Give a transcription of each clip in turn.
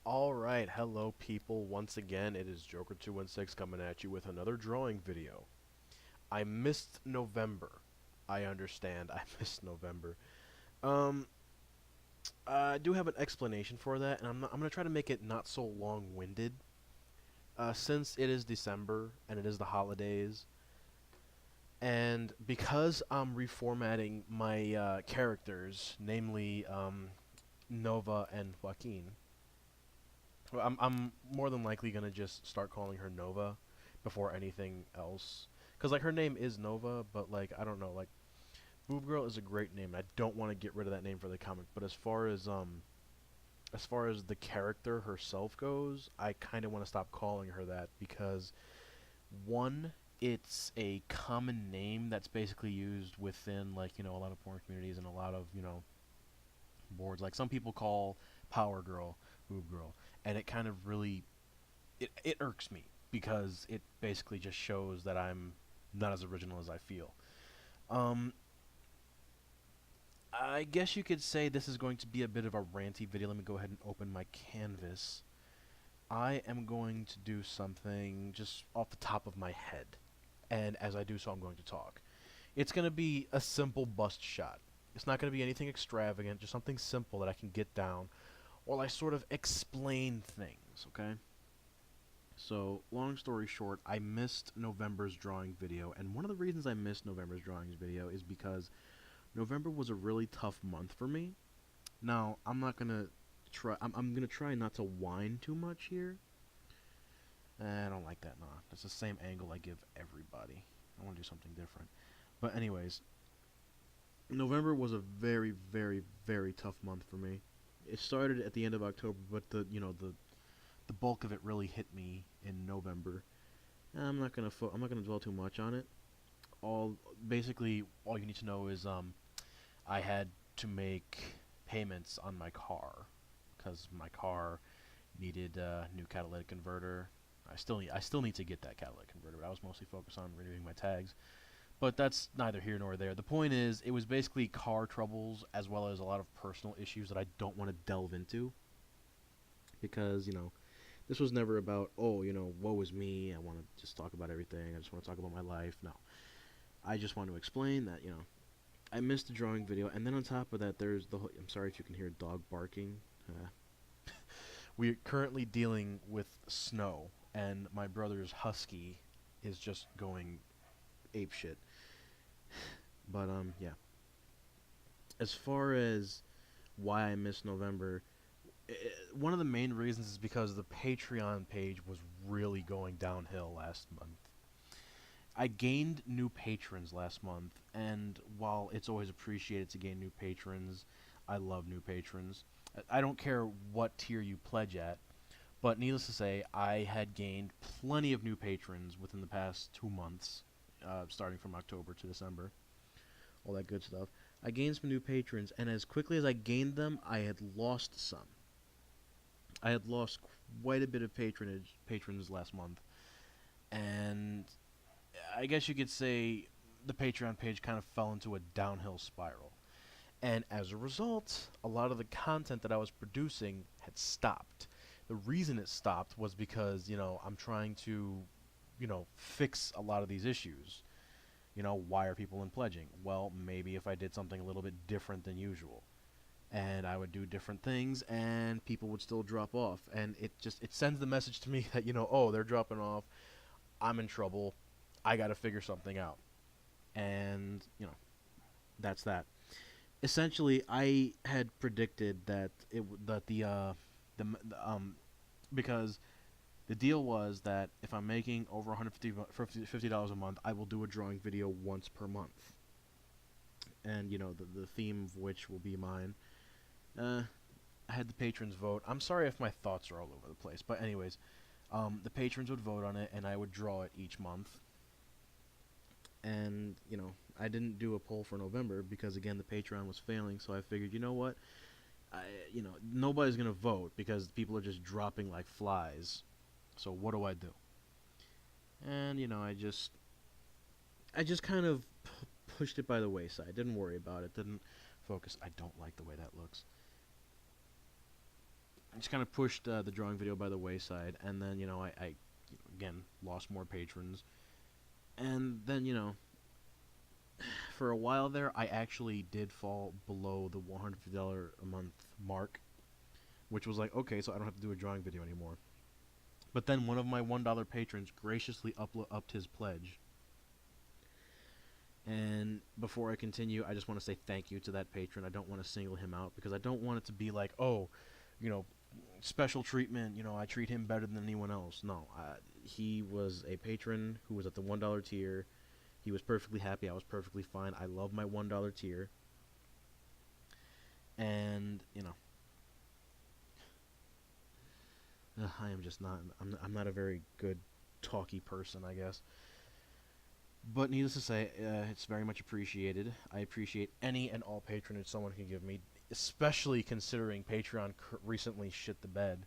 Alright, hello people. Once again, it is Joker216 coming at you with another drawing video. I missed November. I understand, I missed November. Um, I do have an explanation for that, and I'm gonna try to make it not so long-winded. Since it is December, and it is the holidays, and because I'm reformatting my characters, namely Nova and Joaquin. Well, I'm more than likely gonna just start calling her Nova before anything else. Cause like her name is Nova, but like I don't know, like Boob Girl is a great name. And I don't want to get rid of that name for the comic. But as far as the character herself goes, I kind of want to stop calling her that because one, it's a common name that's basically used within like a lot of porn communities and a lot of boards. Like some people call Power Girl Boob Girl, and it kind of really it irks me because it basically just shows that I'm not as original as I feel. Um, I guess you could say this is going to be a bit of a ranty video. Let me go ahead and open my canvas. I am going to do something just off the top of my head, and as I do so, I'm going to talk. It's going to be a simple bust shot. It's not going to be anything extravagant, just something simple that I can get down while I sort of explain things, okay? So, long story short, I missed November's drawing video, and one of the reasons I missed November's drawings video is because November was a really tough month for me. Now, I'm gonna try not to whine too much here. I don't like that, nah. That's the same angle I give everybody. I want to do something different. But anyways, November was a very, very, very tough month for me. It started at the end of October, but the bulk of it really hit me in November. I'm not gonna dwell too much on it. All you need to know is I had to make payments on my car because my car needed a new catalytic converter. I still need to get that catalytic converter, but I was mostly focused on renewing my tags. But that's neither here nor there. The point is, it was basically car troubles as well as a lot of personal issues that I don't want to delve into because this was never about, oh, woe is me. I want to just talk about everything. I just want to talk about my life. No, I just want to explain that I missed the drawing video, and then on top of that, there's the whole, I'm sorry if you can hear a dog barking. We're currently dealing with snow, and my brother's husky is just going ape shit. But yeah. As far as why I missed November, one of the main reasons is because the Patreon page was really going downhill last month. I gained new patrons last month, and while it's always appreciated to gain new patrons, I love new patrons. I don't care what tier you pledge at, but needless to say, I had gained plenty of new patrons within the past 2 months, starting from October to December, all that good stuff. I gained some new patrons, and as quickly as I gained them, I had lost some. I had lost quite a bit of patrons last month, and I guess you could say the Patreon page kind of fell into a downhill spiral. And as a result, a lot of the content that I was producing had stopped. The reason it stopped was because, I'm trying to, fix a lot of these issues. Why are people in pledging? Well, maybe if I did something a little bit different than usual. And I would do different things and people would still drop off. And it sends the message to me that, oh, they're dropping off. I'm in trouble. I got to figure something out. And, that's that. Essentially, I had predicted that because the deal was that if I'm making over $150 a month, I will do a drawing video once per month. And, the theme of which will be mine. I had the patrons vote. I'm sorry if my thoughts are all over the place, but anyways, the patrons would vote on it, and I would draw it each month. And I didn't do a poll for November because again the Patreon was failing. So I figured, what, nobody's gonna vote because people are just dropping like flies. So what do I do? And I just kind of pushed it by the wayside. Didn't worry about it. Didn't focus. I don't like the way that looks. just kind of pushed the drawing video by the wayside, and then I again lost more patrons, and then for a while there, I actually did fall below the $150 a month mark, which was like, okay, so I don't have to do a drawing video anymore. But then one of my $1 patrons graciously upped his pledge. And before I continue, I just want to say thank you to that patron. I don't want to single him out because I don't want it to be like, oh, special treatment, I treat him better than anyone else. No, he was a patron who was at the $1 tier. He was perfectly happy. I was perfectly fine. I love my $1 tier. And, I am just not, I'm not a very good talky person, I guess. But needless to say, it's very much appreciated. I appreciate any and all patronage someone can give me, especially considering Patreon recently shit the bed.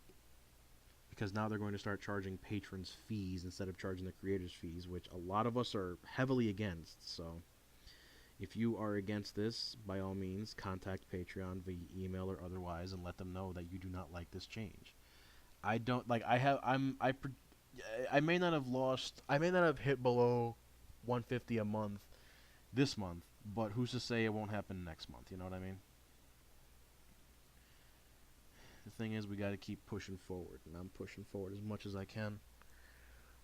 Because now they're going to start charging patrons fees instead of charging the creators fees, which a lot of us are heavily against. So if you are against this, by all means, contact Patreon via email or otherwise and let them know that you do not like this change. I don't like. I may not have lost. I may not have hit below 150 a month this month, but who's to say it won't happen next month? You know what I mean? The thing is, we got to keep pushing forward, and I'm pushing forward as much as I can.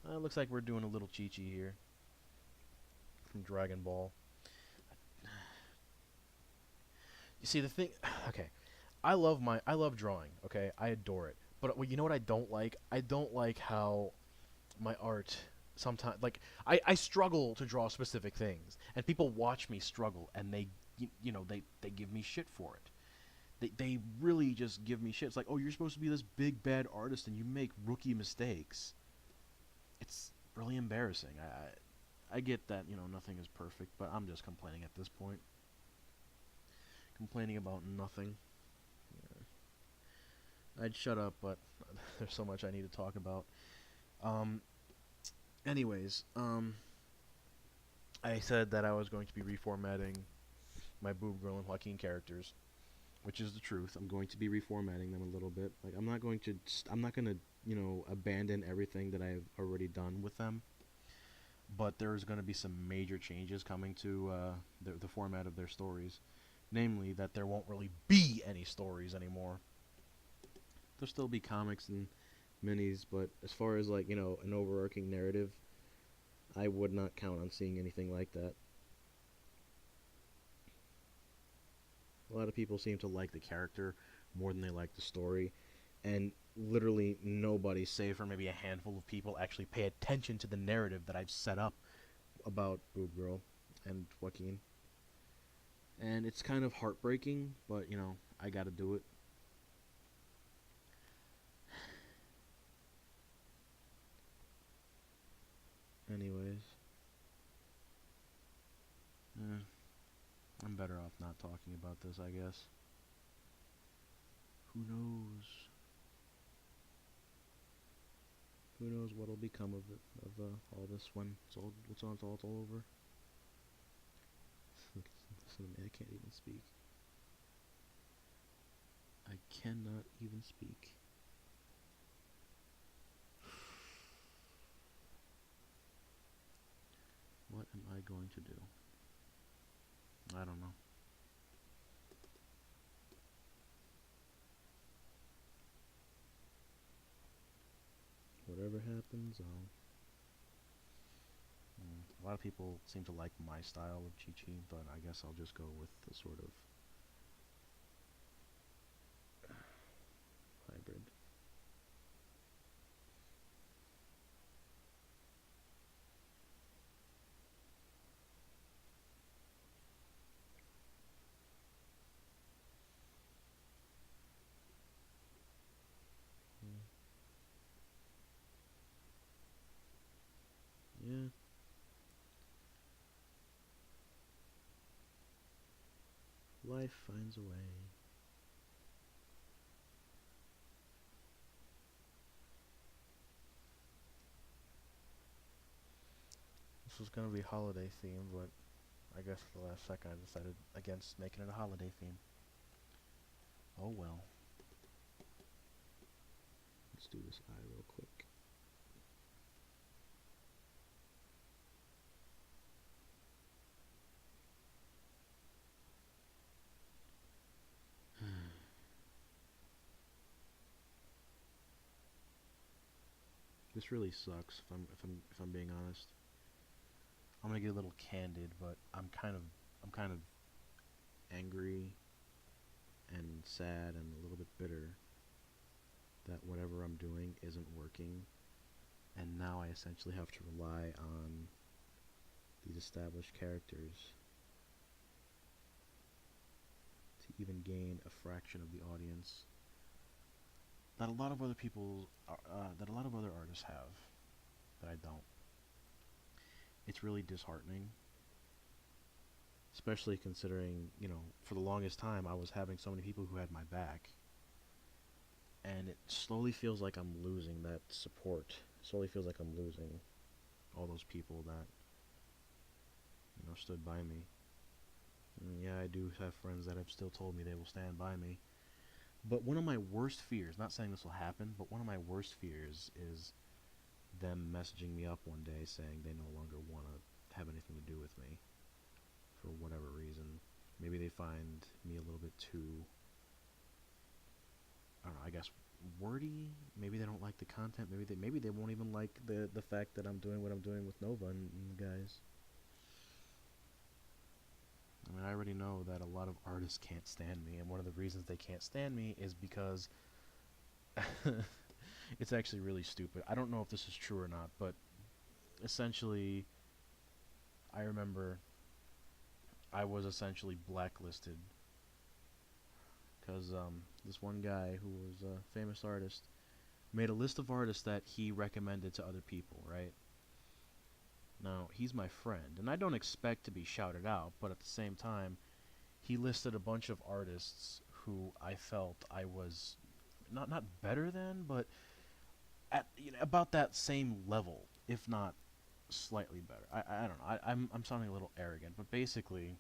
Looks like we're doing a little Chi-Chi here from Dragon Ball. You see, the thing. Okay, I love drawing. Okay, I adore it. But you know what I don't like? I don't like how my art sometimes, like, I struggle to draw specific things, and people watch me struggle, and they give me shit for it. They really just give me shit. It's like, oh, you're supposed to be this big bad artist and you make rookie mistakes. It's really embarrassing. I get that, nothing is perfect, but I'm just complaining at this point. Complaining about nothing. I'd shut up, but there's so much I need to talk about. Anyways, I said that I was going to be reformatting my Boob Girl and Joaquin characters, which is the truth. I'm going to be reformatting them a little bit. Like, I'm not going to abandon everything that I've already done with them. But there's going to be some major changes coming to the format of their stories. Namely, that there won't really be any stories anymore. There'll still be comics and minis, but as far as, like, an overarching narrative, I would not count on seeing anything like that. A lot of people seem to like the character more than they like the story, and literally nobody, save for maybe a handful of people, actually pay attention to the narrative that I've set up about Boob Girl and Joaquin. And it's kind of heartbreaking, but, I gotta do it. Anyways. I'm better off not talking about this, I guess. Who knows? Who knows what'll become of it, of all this when it's all over. Listen to me, I can't even speak. I cannot even speak. What am I going to do? I don't know. Whatever happens, a lot of people seem to like my style of Chi-Chi, but I guess I'll just go with the sort of hybrid. Yeah. Life finds a way. This was gonna be holiday themed, but I guess at the last second I decided against making it a holiday theme. Oh well. Let's do this eye real quick. This really sucks. If I'm being honest, I'm gonna get a little candid, but I'm kind of angry and sad and a little bit bitter that whatever I'm doing isn't working, and now I essentially have to rely on these established characters to even gain a fraction of the audience that a lot of other people, that a lot of other artists have, that I don't. It's really disheartening, especially considering, for the longest time I was having so many people who had my back, and it slowly feels like I'm losing that support. It slowly feels like I'm losing all those people that, stood by me. And yeah, I do have friends that have still told me they will stand by me. But one of my worst fears, not saying this will happen, but one of my worst fears is them messaging me up one day saying they no longer want to have anything to do with me for whatever reason. Maybe they find me a little bit too, I don't know, I guess wordy. Maybe they don't like the content. Maybe they won't even like the fact that I'm doing what I'm doing with Nova and guys. I mean, I already know that a lot of artists can't stand me, and one of the reasons they can't stand me is because it's actually really stupid. I don't know if this is true or not, but essentially, I remember I was essentially blacklisted because this one guy who was a famous artist made a list of artists that he recommended to other people, right? Now, he's my friend, and I don't expect to be shouted out, but at the same time, he listed a bunch of artists who I felt I was not better than, but at about that same level, if not slightly better. I don't know. I'm sounding a little arrogant, but basically,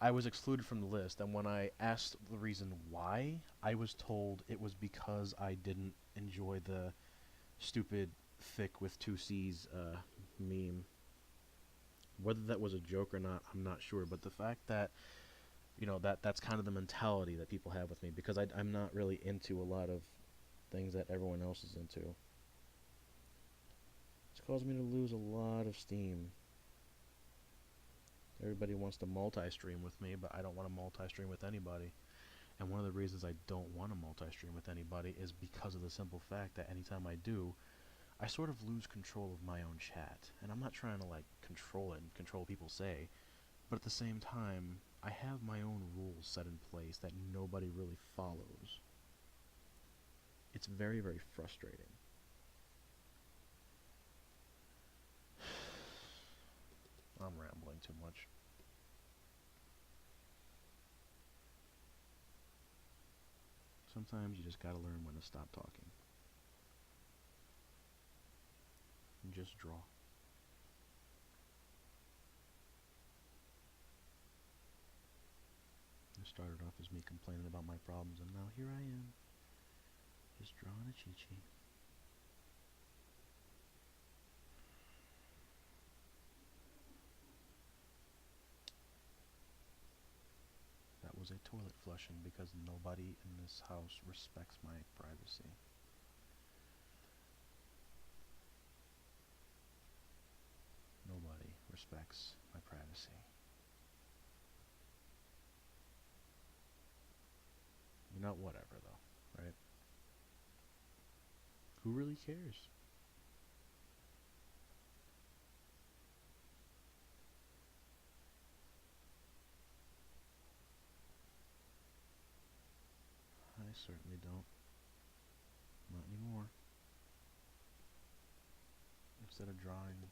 I was excluded from the list, and when I asked the reason why, I was told it was because I didn't enjoy the stupid thick with two C's meme. Whether that was a joke or not, I'm not sure. But the fact that that's kind of the mentality that people have with me, because I'm not really into a lot of things that everyone else is into. It's caused me to lose a lot of steam. Everybody wants to multi-stream with me, but I don't want to multi-stream with anybody. And one of the reasons I don't want to multi-stream with anybody is because of the simple fact that anytime I do, I sort of lose control of my own chat. And I'm not trying to control it and control what people say, but at the same time, I have my own rules set in place that nobody really follows. It's very, very frustrating. I'm rambling too much. Sometimes you just gotta learn when to stop talking and just draw. It started off as me complaining about my problems, and now here I am, just drawing a Chi-Chi. That was a toilet flushing because nobody in this house respects my privacy. Nobody respects my privacy. Whatever though, right? Who really cares? I certainly don't. Not anymore. Instead of drawing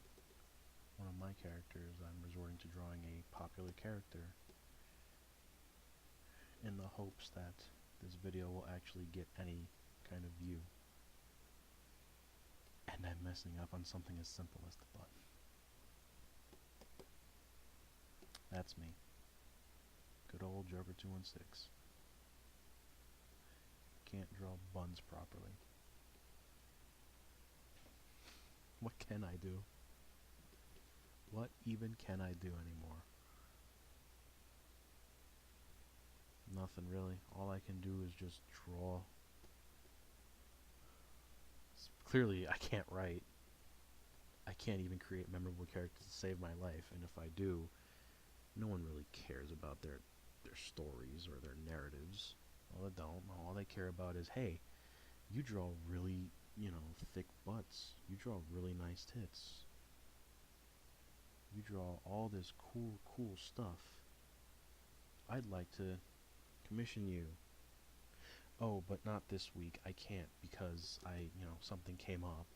one of my characters, I'm resorting to drawing a popular character in the hopes that this video will actually get any kind of view. And I'm messing up on something as simple as the button. That's me. Good old Joker216. Can't draw buns properly. can I do? What even can I do anymore? Nothing really. All I can do is just draw. Clearly, I can't write. I can't even create memorable characters to save my life, and if I do, no one really cares about their stories or their narratives. Well, they don't. All they care about is, hey, you draw really, thick butts. You draw really nice tits. You draw all this cool stuff. I'd like to commission you. Oh, but not this week. I can't because something came up.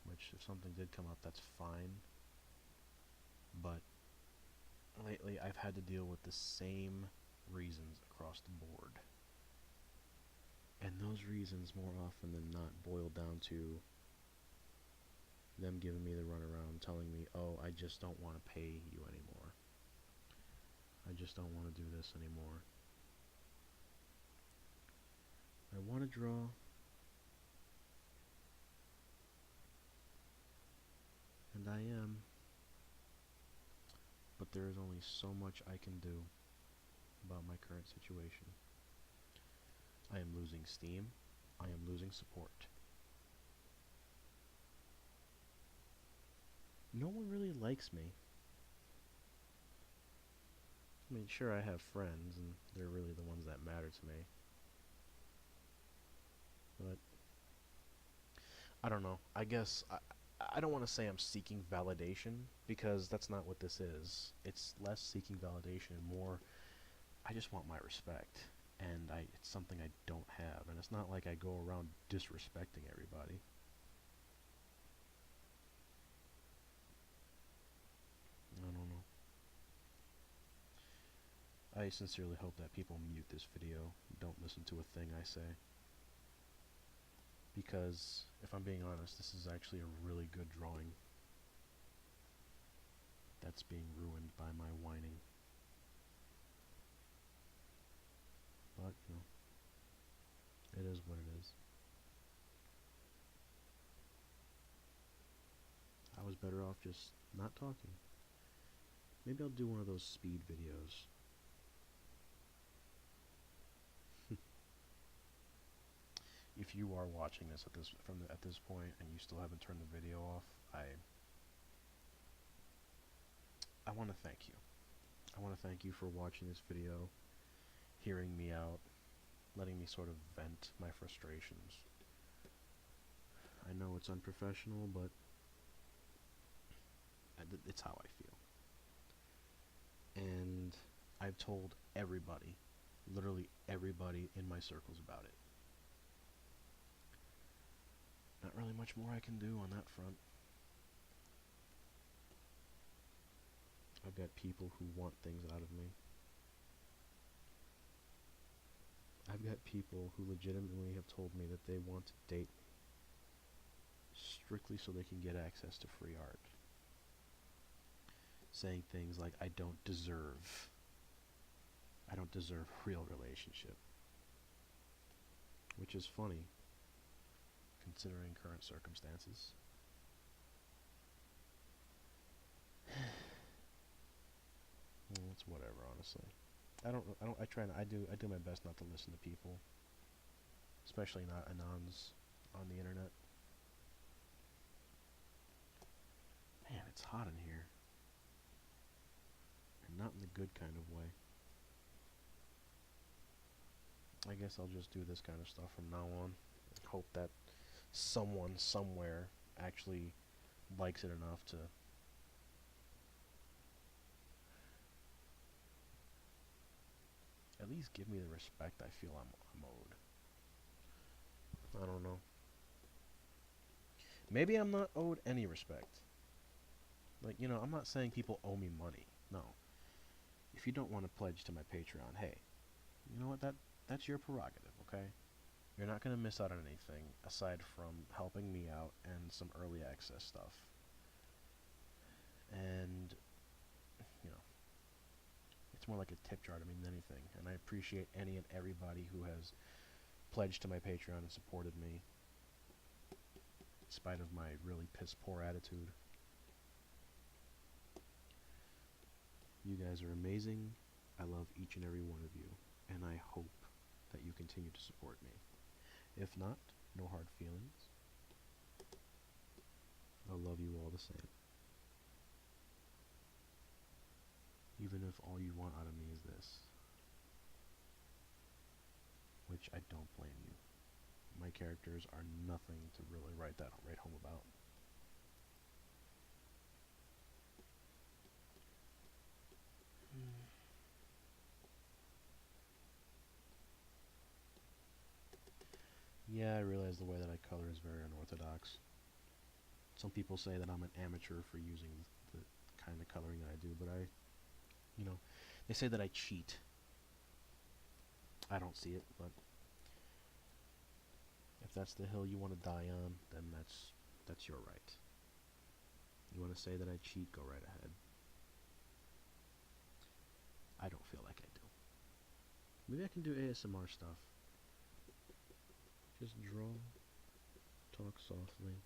Which, if something did come up, that's fine. But lately, I've had to deal with the same reasons across the board. And those reasons, more often than not, boil down to them giving me the runaround, telling me, oh, I just don't want to pay you anymore. I just don't want to do this anymore. I want to draw. And I am. But there is only so much I can do about my current situation. I am losing steam. I am losing support. No one really likes me. I mean, sure, I have friends, and they're really the ones that matter to me. But I don't know. I guess I don't want to say I'm seeking validation, because that's not what this is. It's less seeking validation and more I just want my respect. And it's something I don't have. And it's not like I go around disrespecting everybody. I don't know. I sincerely hope that people mute this video, don't listen to a thing I say. Because, if I'm being honest, this is actually a really good drawing that's being ruined by my whining. But, it is what it is. I was better off just not talking. Maybe I'll do one of those speed videos. If you are watching this at this point and you still haven't turned the video off, I want to thank you. I want to thank you for watching this video, hearing me out, letting me sort of vent my frustrations. I know it's unprofessional, but it's how I feel. And I've told everybody, literally everybody in my circles about it. Not really much more I can do on that front. I've got people who want things out of me. I've got people who legitimately have told me that they want to date me strictly so they can get access to free art. Saying things like, I don't deserve a real relationship. Which is funny, considering current circumstances. Well, it's whatever, honestly. I do my best not to listen to people. Especially not anons on the internet. Man, it's hot in here. And not in the good kind of way. I guess I'll just do this kind of stuff from now on. Hope that someone somewhere actually likes it enough to at least give me the respect I feel I'm owed. I don't know. Maybe I'm not owed any respect. Like, I'm not saying people owe me money. No. If you don't want to pledge to my Patreon, hey, you know what? That's your prerogative, okay? You're not going to miss out on anything aside from helping me out and some early access stuff. And, it's more like a tip jar to me than anything. And I appreciate any and everybody who has pledged to my Patreon and supported me. in spite of my really piss poor attitude. You guys are amazing. I love each and every one of you, and I hope that you continue to support me. If not, no hard feelings. I love you all the same. Even if all you want out of me is this, which I don't blame you. My characters are nothing to really write home about. Yeah, I realize the way that I color is very unorthodox. Some people say that I'm an amateur for using the kind of coloring that I do, but they say that I cheat. I don't see it, but if that's the hill you want to die on, then that's your right. You want to say that I cheat, go right ahead. I don't feel like I do. Maybe I can do ASMR stuff. Just draw, talk softly.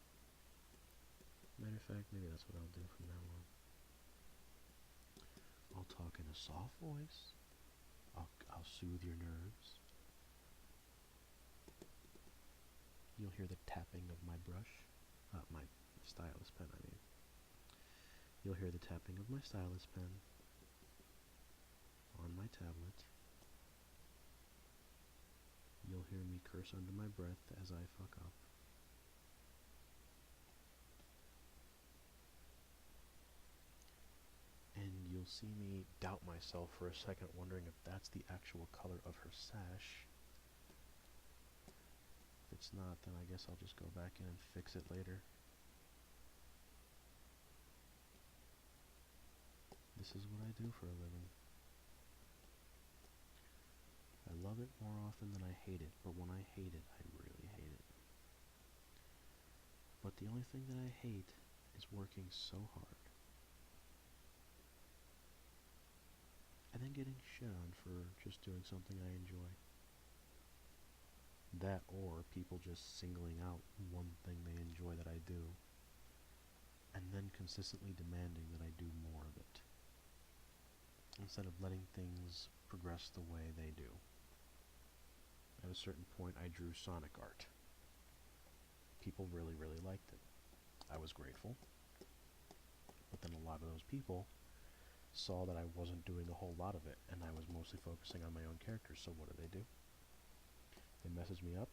Matter of fact, maybe that's what I'll do from now on. I'll talk in a soft voice. I'll soothe your nerves. You'll hear the tapping of my brush. My stylus pen, I mean. You'll hear the tapping of my stylus pen on my tablet. You'll hear me curse under my breath as I fuck up. And you'll see me doubt myself for a second, wondering if that's the actual color of her sash. If it's not, then I guess I'll just go back in and fix it later. This is what I do for a living. I love it more often than I hate it, but when I hate it, I really hate it. But the only thing that I hate is working so hard and then getting shit on for just doing something I enjoy. That or people just singling out one thing they enjoy that I do and then consistently demanding that I do more of it instead of letting things progress the way they do. At a certain point, I drew Sonic art. People really, really liked it. I was grateful. But then a lot of those people saw that I wasn't doing a whole lot of it, and I was mostly focusing on my own characters, so what do? They messaged me up.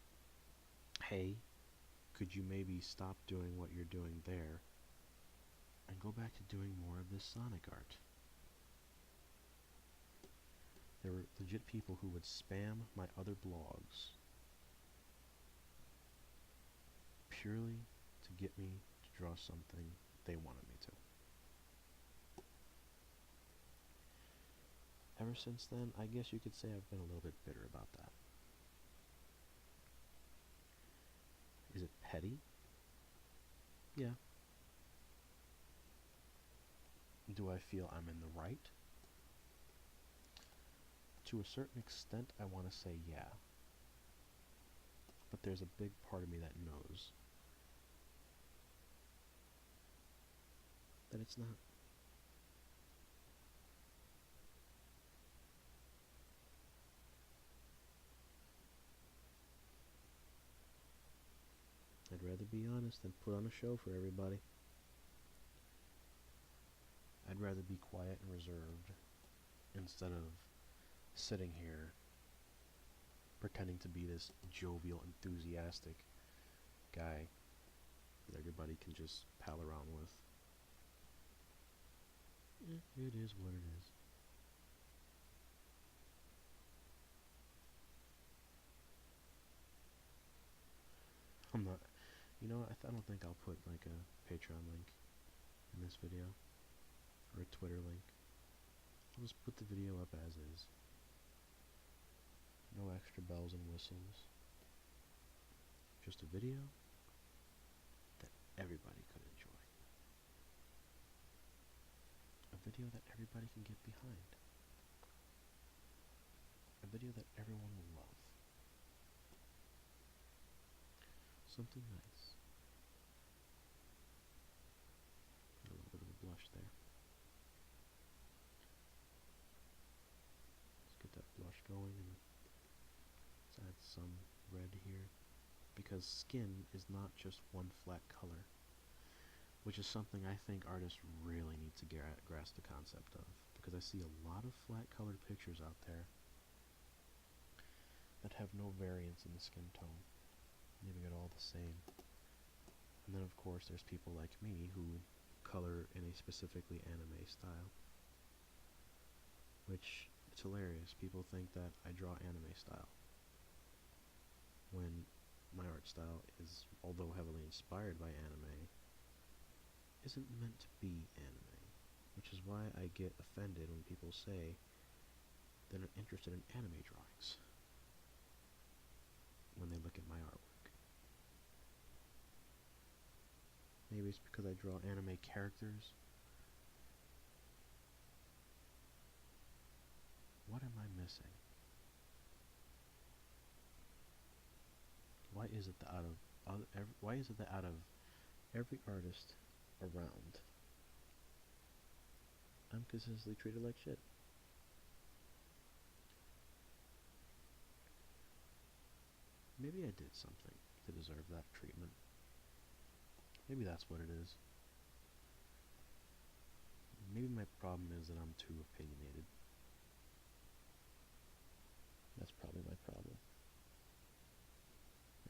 Hey, could you maybe stop doing what you're doing there and go back to doing more of this Sonic art? There were legit people who would spam my other blogs purely to get me to draw something they wanted me to. Ever since then, I guess you could say I've been a little bit bitter about that. Is it petty? Yeah. Do I feel I'm in the right? To a certain extent, I want to say yeah. But there's a big part of me that knows that it's not. I'd rather be honest than put on a show for everybody. I'd rather be quiet and reserved instead of sitting here pretending to be this jovial, enthusiastic guy that everybody can just pal around with. It is what it is. I'm not. I don't think I'll put like a Patreon link in this video or a Twitter link. I'll just put the video up as is. No extra bells and whistles. Just a video that everybody could enjoy. A video that everybody can get behind. A video that everyone will love. Something nice. some red here, because skin is not just one flat color, which is something I think artists really need to grasp the concept of, because I see a lot of flat colored pictures out there that have no variance in the skin tone, leaving it all the same. And then of course there's people like me who color in a specifically anime style, which, it's hilarious. People think that I draw anime style, when my art style is, although heavily inspired by anime, isn't meant to be anime, which is why I get offended when people say they're not interested in anime drawings when they look at my artwork. Maybe it's because I draw anime characters. What am I missing? Why is it that out of every artist around, I'm consistently treated like shit? Maybe I did something to deserve that treatment. Maybe that's what it is. Maybe my problem is that I'm too opinionated. That's probably my problem.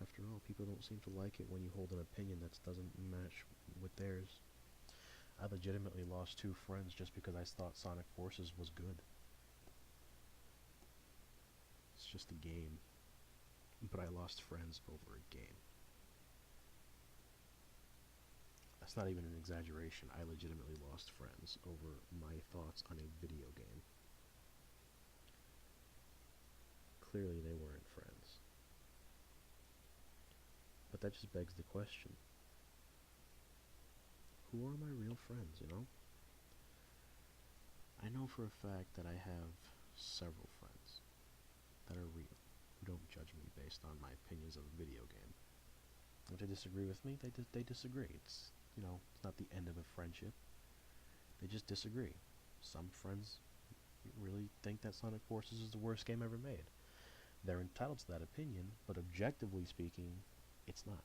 After all, people don't seem to like it when you hold an opinion that doesn't match with theirs. I legitimately lost 2 friends just because I thought Sonic Forces was good. It's just a game. But I lost friends over a game. That's not even an exaggeration. I legitimately lost friends over my thoughts on a video game. Clearly they weren't friends. But that just begs the question. Who are my real friends, you know? I know for a fact that I have several friends that are real, who don't judge me based on my opinions of a video game. If they disagree with me, they disagree. It's, it's not the end of a friendship. They just disagree. Some friends really think that Sonic Forces is the worst game ever made. They're entitled to that opinion, but objectively speaking, it's not.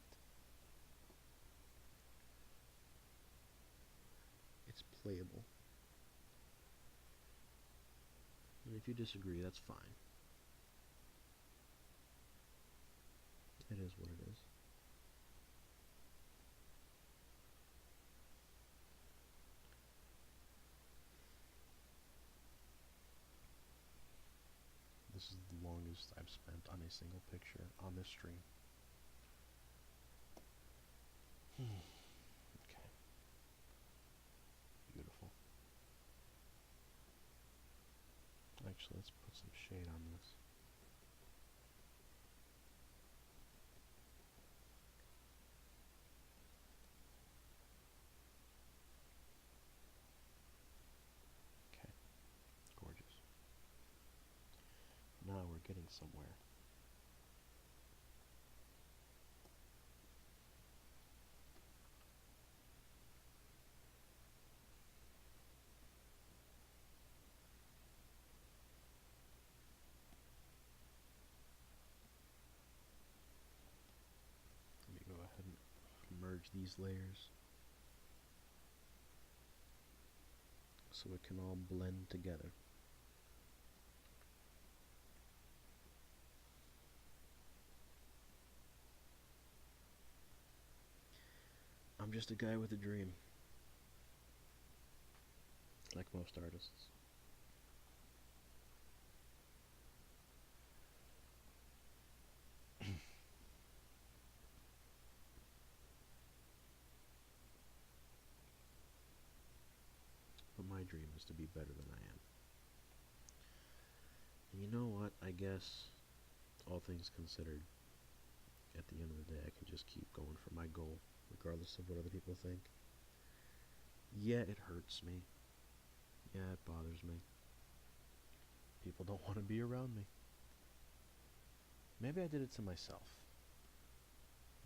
It's playable. And if you disagree, that's fine. It is what it is. This is the longest I've spent on a single picture on this stream. Okay. Beautiful. Actually, let's put some shade on this. Okay. Gorgeous. Now we're getting somewhere. Let me go ahead and merge these layers so it can all blend together. I'm just a guy with a dream, like most artists. But my dream is to be better than I am. And you know what? I guess, all things considered, at the end of the day, I can just keep going for my goal, regardless of what other people think. Yeah, it hurts me. Yeah, it bothers me. People don't want to be around me. Maybe I did it to myself.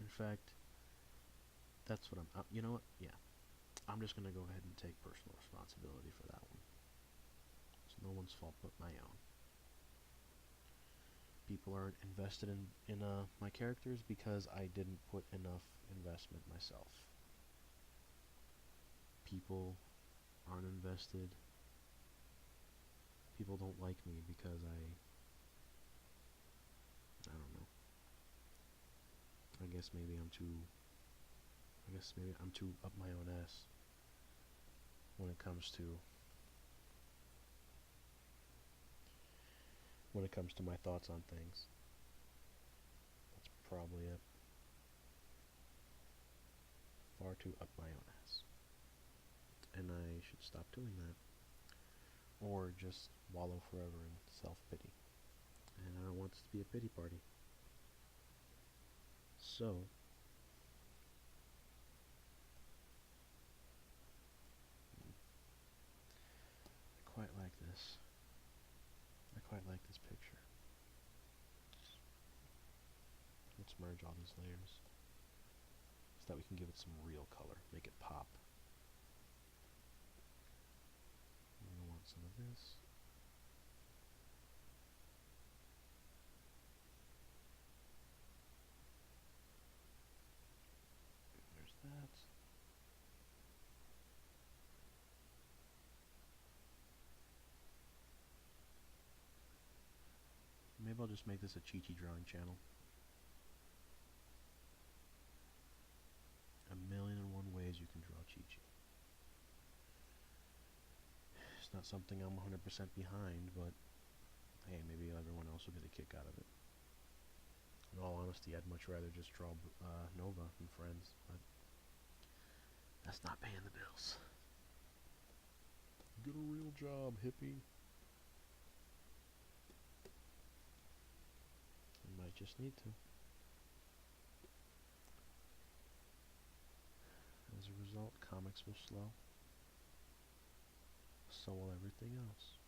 In fact, that's what you know what? Yeah. I'm just going to go ahead and take personal responsibility for that one. It's no one's fault but my own. people aren't invested in my characters because I didn't put enough investment myself. People aren't invested. People don't like me because I don't know. I guess maybe I'm too up my own ass when it comes to my thoughts on things. That's probably it. Far too up my own ass. And I should stop doing that. Or just wallow forever in self-pity. And I don't want this to be a pity party. So, I quite like this. I quite like this picture. Let's merge all these layers so that we can give it some real color, make it pop. We're going to want some of this. There's that. Maybe I'll just make this a Chi-Chi drawing channel. 1,000,001 ways you can draw Chi-Chi. It's not something I'm 100% behind, but hey, maybe everyone else will get a kick out of it. In all honesty, I'd much rather just draw Nova and Friends, but that's not paying the bills. Get a real job, hippie. I might just need to. As a result, comics will slow. So will everything else.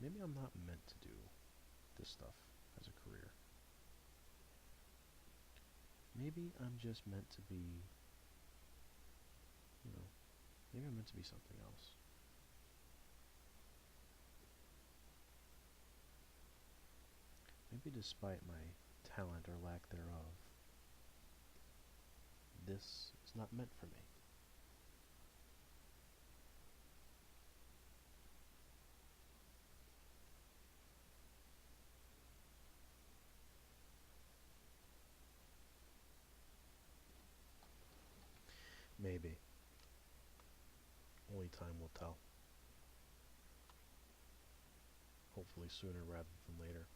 Maybe I'm not meant to do this stuff as a career. Maybe I'm just meant to be, maybe I'm meant to be something else. Maybe despite my talent or lack thereof, this is not meant for me. Maybe. Only time will tell. Hopefully sooner rather than later.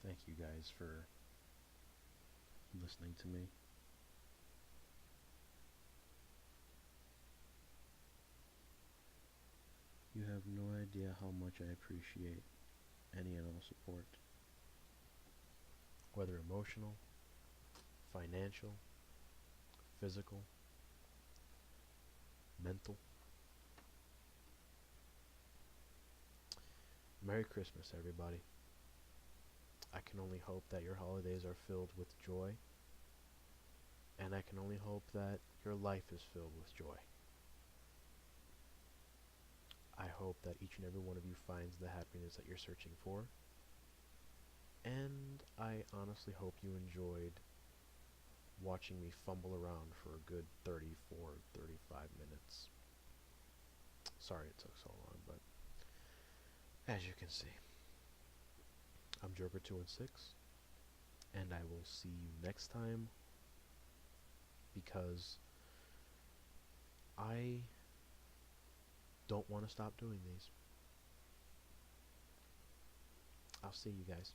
Thank you guys for listening to me. You have no idea how much I appreciate any and all support. Whether emotional, financial, physical, mental. Merry Christmas, everybody. I can only hope that your holidays are filled with joy, and I can only hope that your life is filled with joy. I hope that each and every one of you finds the happiness that you're searching for, and I honestly hope you enjoyed watching me fumble around for a good 34, 35 minutes. Sorry it took so long, but as you can see, I'm Joker216, and I will see you next time, because I don't want to stop doing these. I'll see you guys.